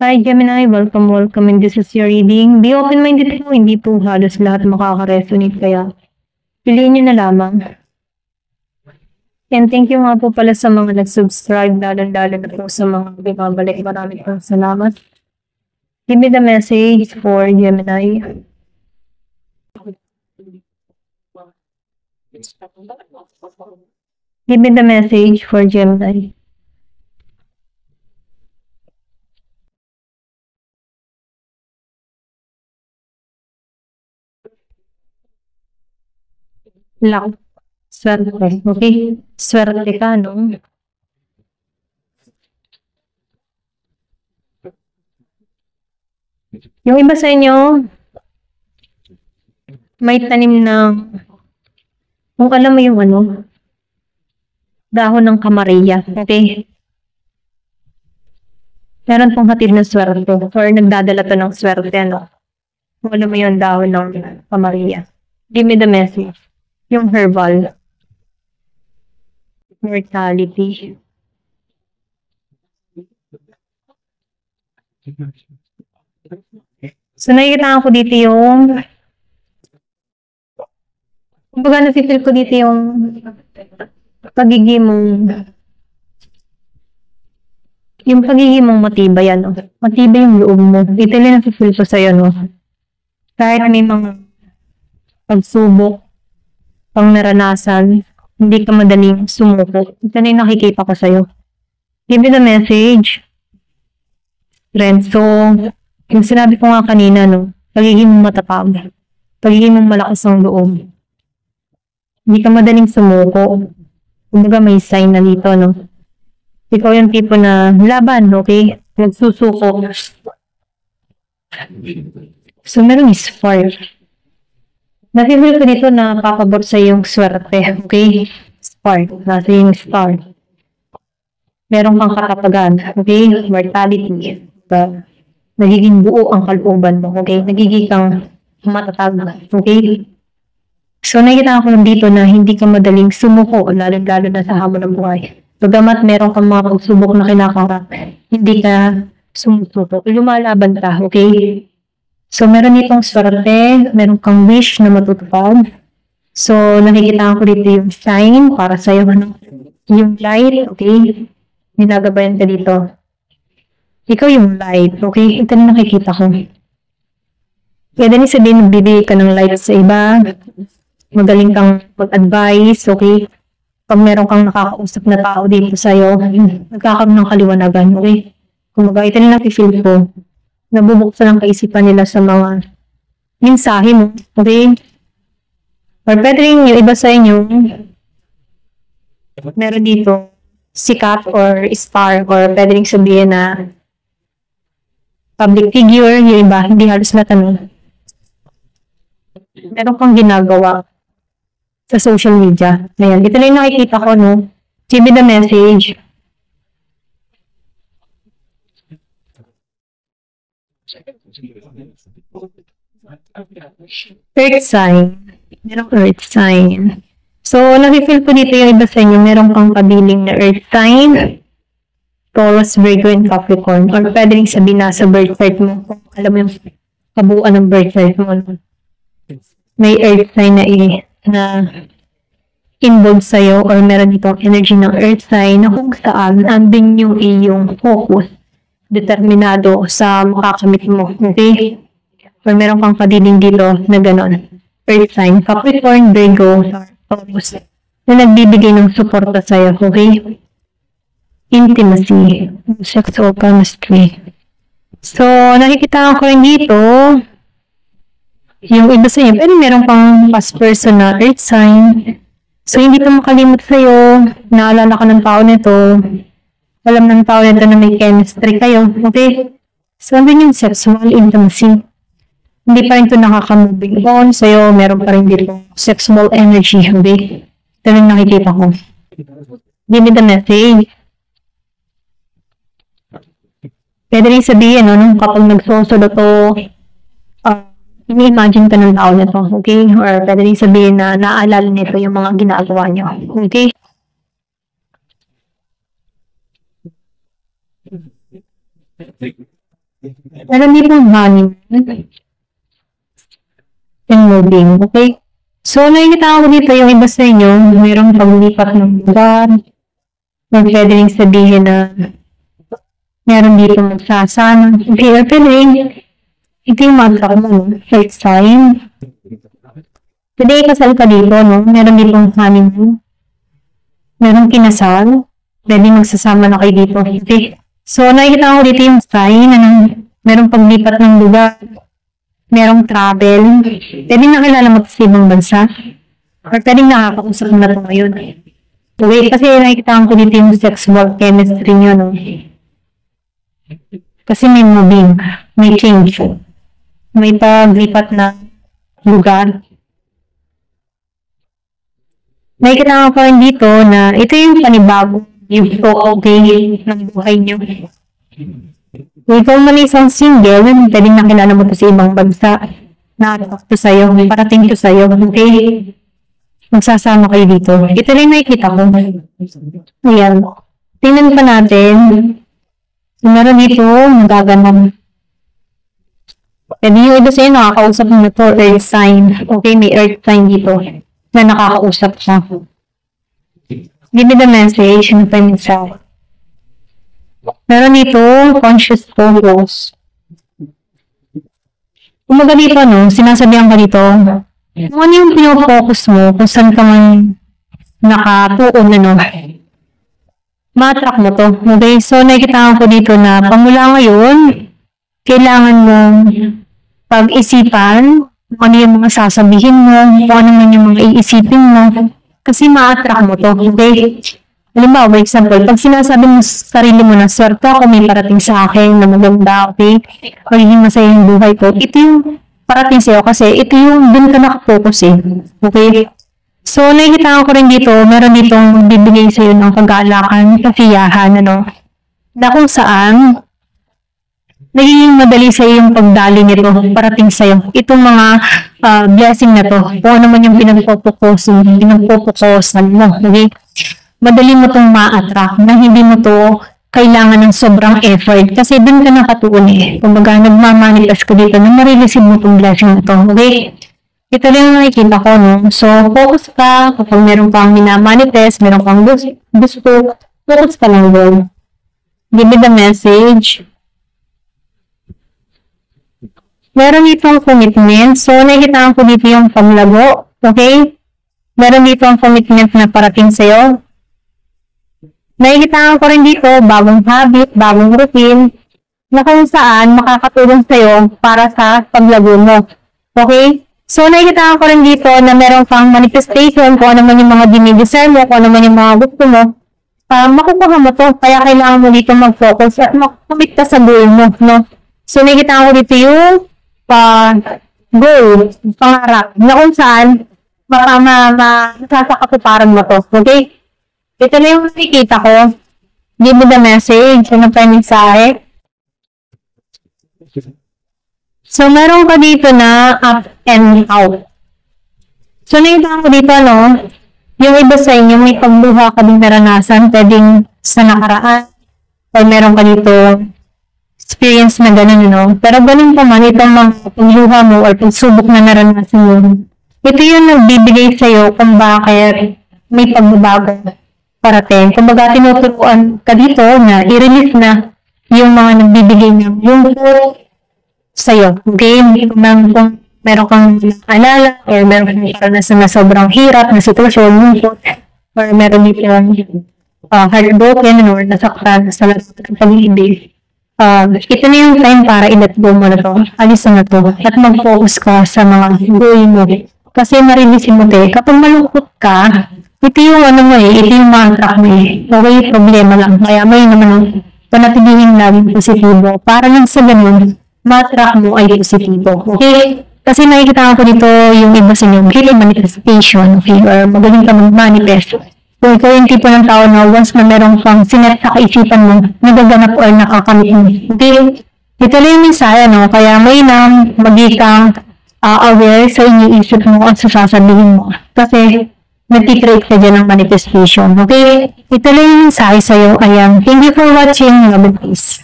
Hi Gemini, welcome and this is your reading. Be open-minded po, hindi po halos lahat makaka-resonate kaya piliin nyo na lamang. And thank you nga po pala sa mga nag-subscribe, lalo na po sa mga binabalik. Maraming po salamat. Give me the message for Gemini. Give me the message for Gemini. Luck. Swerte. Okay? Swerte ka, no? Yung iba sa inyo, may tanim ng, kung alam mo yung ano, dahon ng kamariya. Okay? Meron pong hatid ng swerte or nagdadala to ng swerte, ano? Kung alam mo yung dahon ng kamariya. Give me the message. Yung herbal. Mortality. So, nakikita ko dito yung kumbaga na-feel ko dito yung pagiging mong matibay, ano? Matibay yung loob mo. Ito lang na-feel ko sa'yo, no? Kahit may mga pagsubok, pang naranasan, hindi ka madaling sumuko. Ito na yung nakikita ko sa'yo. Give me the message. Friend, so, yung sinabi ko nga kanina, no, pagiging matapag, pagiging malakas ang loob. Hindi ka madaling sumuko. Kumbaga may sign na dito, no. Ikaw yung tipo na laban, okay? Nagsusuko. So, meron is fire. Nafeel ko dito na papabor sa yung swerte, okay? Spark, nasa yung star. Meron kang katapagan, okay? Mortality. Nagiging buo ang kalooban mo, okay? Nagiging kang matatag, okay? So, nakikita ko dito na hindi ka madaling sumuko, lalo na sa hamon ng buhay. Bagamat meron kang mga pagsubok na kinakarap, hindi ka sumusuko. Lumalaban ka, okay? So, meron itong swerte, meron kang wish na matutupad. So, nakikita ko dito yung shine para sa'yo, ano, yung light, okay? Ginagabayan ka dito. Ikaw yung light, okay? Ito na nakikita ko. Kaya din sabihin, nagbibigay ka ng light sa iba, magaling kang mag-advise, okay? Pag meron kang nakakausap na tao dito sa'yo, nagkakaroon ng kaliwanagan, okay? Kumaga, ito na nakifeel ko. Nabubuksan ang kaisipan nila sa mga mensahe mo, okay? Or pwede rin yung iba sa inyo, meron dito sikat or star or pwede rin sabihin na public figure, yung iba, hindi halos na tanong. Meron kang ginagawa sa social media. Ayan, ito na yung nakikita ko, no? Give me the message. Earth sign. Merong earth sign. So, nakifeel ko dito yung iba sa inyo, meron kang kabiling na earth sign, Taurus, Virgo, and Capricorn. Or pwede rin sabihin na sa birth chart mo, kung alam mo yung kabuuan ng birth chart mo, may earth sign na involved sa'yo or meron itong energy ng earth sign na kung saan andin yung iyong focus, determinado sa makakamit mo, okay? Or meron kang kadiling dito na gano'n. Earth sign, Capricorn, Virgo, Taurus, na nagbibigay ng suporta sa'yo, okay? Intimacy, sexual chemistry. So, nakikita ko rin dito, yung iba sa inyo, pero meron pang past person na earth sign. So, hindi ito makalimot sa'yo, naalala ka ng tao nito, alam ng tao nito na may chemistry kayo, okay? So, andun yung sexual intimacy. Hindi pa rin ito nakaka-moving on sa'yo, meron pa rin dito sexual energy, okay? Ito yung nakikita ko. Give me the message. Pwede rin sabihin, no, kapag nagsusod ito, ini-imagine ka ng tao nito, okay? Or pwede rin sabihin na naaalala nito yung mga ginagawa niyo, okay? Meron dito honeymoon and moving, okay? So, nakikita ko dito yung iba sa inyo, mayroong paglipat ng lugar, may pwede rin sabihin na meron dito magsasama. Okay, pero ito yung mantra mo, no? First time. Today, kasal ka dito, no? Meron ditong honeymoon. Meron kinasal. Pwede magsasama na kayo dito. Okay. So, nakikita ko dito yung sign na merong paglipat ng lugar. Merong travel. Pwede nakilala mo sa ibang bansa. Or pwede nakakausap mo na ito ngayon. Okay, kasi nakikita ko dito yung sexual chemistry nyo, no? Kasi may moving, may change. May paglipat na lugar. Nakikita ko pa rin dito na ito yung panibago, yung okay ng buhay nyo. Ikaw man isang single, pwedeng nakilala mo ito sa ibang bansa. Nakatak to sa'yo, parating to sa'yo, okay? Magsasama kayo dito. Ito rin nakikita ko. Ayan. Tingnan pa natin. Meron dito, magaganap. Pwede yung iba sa'yo, nakakausap mo na ito, earth sign. Okay, may earth sign dito na nakakausap siya. Give me the message, ano pa yung mensahe. Meron dito, conscious focus. Umaga dito, no, sinasabihan ka dito, kung ano yung pinofocus mo, kung saan ka man nakatuon, ano, ma-attract mo to. Okay, so nakikita ko dito na pamula ngayon, kailangan mong pag-isipan kung ano yung mga sasabihin mo, kung ano man yung mga iisipin mo, kasi ma-attract mo to. Okay? Halimbawa, for example, pag sinasabi mo sa sarili mo na swerte ako, may parating sa akin na maganda, okay? Magiging masaya yung buhay ko. Ito yung parating sa'yo kasi ito yung dun ka nakafocus eh. Okay? So, nakikita ko rin dito, meron ditong bibigay sa'yo ng kagalakan, kasiyahan, ano, na kung saan, nagiging madali sa'yo yung pagdali nito, parating sa'yo. Itong mga blessing na to, kung ano man yung pinagpopokusan mo, okay? Madali mo itong ma-attract na hindi mo to kailangan ng sobrang effort kasi dun ka nakatuon eh. Kumbaga, nagmamanifest ka dito na marireceive mo itong blessing na to, okay? Ito rin yung nakikita ko, no? So, focus ka kapag meron kang minamanifest, meron kang gusto, focus ka lang doon. Give me the message. Meron ditong commitment. So, nakikita ko dito yung paglago. Okay? Meron dito ang commitment na parating sa'yo. Nakikita ko rin dito bagong habit, bagong routine, na kung saan makakatulong sa'yo para sa paglago mo. Okay? So, nakikita ko rin dito na meron kang manifestation, kung ano man yung mga dinidesire mo, kung ano man yung mga gusto mo, makukuha mo to. Kaya kailangan mo dito mag-focus at mag-commit ka sa goal mo, no? So, nakikita ko dito yung goal, pangarap, na kung saan baka masasakatuparan mo to. Okay? Ito na yung nakikita ko. Give me the message. Ano pa yung mensahe? So, meron ka dito na up and out. So, nakikita ko dito, no? Yung iba sa inyo, may pagbuha ka din naranasan, pwedeng sa nakaraan, o meron ka dito experience na gano'n, no? Pero gano'n pa man, itong mga pagluha mo or pagsubok na naranasan mo, ito yung nagbibigay sa'yo kung bakit may pagbabago parating. Kumbaga, tinuturuan ka dito na i-release na yung mga nagbibigay ng yung sa'yo. Okay? Kung meron kang alala or meron kang karanasan na sobrang hirap na sitwasyon, or meron dito heartbroken or nasaktan sa lahat ng pag-ibig. Ito na yung time para i-let go mo na to. Alis na to. At mag-focus ka sa mga goal mo. Kasi marinisip mo te, kapag malungkot ka, ito yung ano mo eh, ito yung mantra mo eh. Okay, problema lang. Kaya may naman panatilihin laging positibo. Para lang sa ganun, ma-attract mo ay positibo. Okay? Kasi nakikita ko dito yung iba sa inyo, really manifestation, okay? Or magaling ka mag-manifest. Kung ikaw yung tipo ng tao na once na meron kang sinet sa kaisipan mo, nagaganap or nakakamit mo. Okay? Ito lang yung mensahe, no? Kaya may magiging kang aware sa iniisip mo at sa sasabihin mo. Kasi, nag-create ka dyan ng manifestation. Okay? Ito lang yung mensahe sa'yo. Ayan. Thank you for watching. Love and peace.